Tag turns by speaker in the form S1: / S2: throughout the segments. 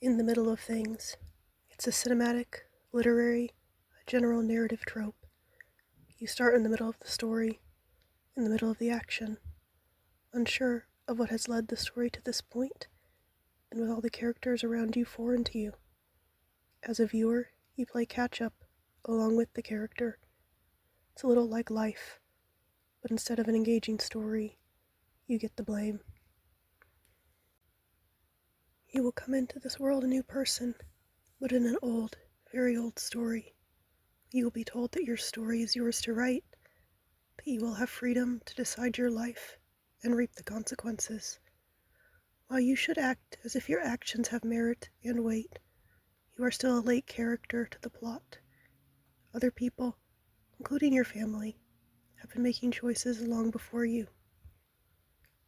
S1: in the middle of things. It's a cinematic, literary, a general narrative trope. You start in the middle of the story, in the middle of the action, unsure of what has led the story to this point, and with all the characters around you foreign to you. As a viewer, you play catch-up along with the character. It's a little like life, but instead of an engaging story, you get the blame. You will come into this world a new person, but in an old, very old story. You will be told that your story is yours to write, that you will have freedom to decide your life and reap the consequences. While you should act as if your actions have merit and weight, you are still a late character to the plot. Other people, including your family, have been making choices long before you.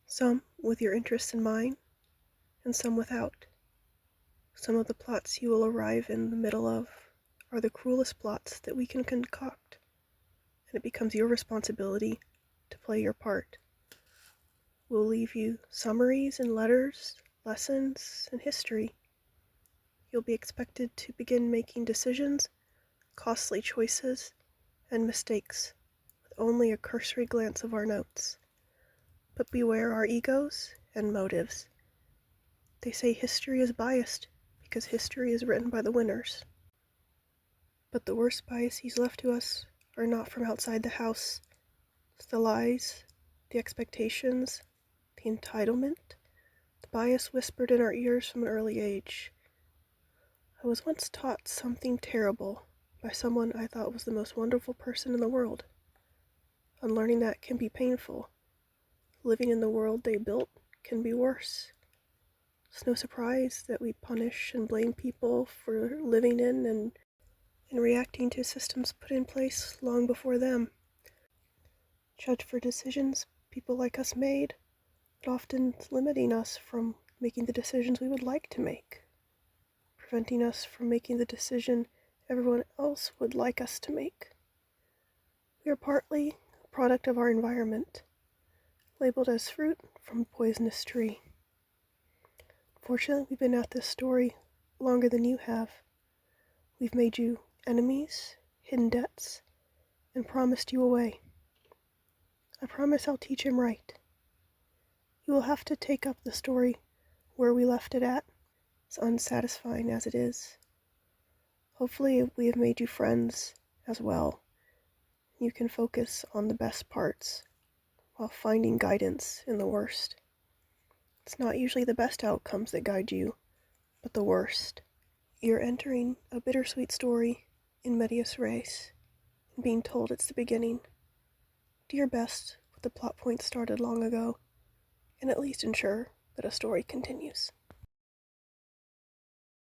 S1: Some with your interests in mind, and some without. Some of the plots you will arrive in the middle of are the cruelest plots that we can concoct, and it becomes your responsibility to play your part. We'll leave you summaries and letters, lessons, and history. You'll be expected to begin making decisions, costly choices, and mistakes with only a cursory glance of our notes. But beware our egos and motives. They say history is biased because history is written by the winners. But the worst biases left to us are not from outside the house. It's the lies, the expectations, the entitlement, the bias whispered in our ears from an early age. I was once taught something terrible by someone I thought was the most wonderful person in the world. Unlearning that can be painful. Living in the world they built can be worse. It's no surprise that we punish and blame people for living in and reacting to systems put in place long before them. Judge for decisions people like us made, but often limiting us from making the decisions we would like to make, preventing us from making the decision everyone else would like us to make. We are partly a product of our environment, labeled as fruit from a poisonous tree. Fortunately, we've been at this story longer than you have. We've made you enemies, hidden debts, and promised you away. I promise I'll teach him right. You will have to take up the story where we left it at, as unsatisfying as it is. Hopefully we have made you friends as well. You can focus on the best parts while finding guidance in the worst. It's not usually the best outcomes that guide you, but the worst. You're entering a bittersweet story in medias res, and being told it's the beginning. Do your best with the plot points started long ago, and at least ensure that a story continues.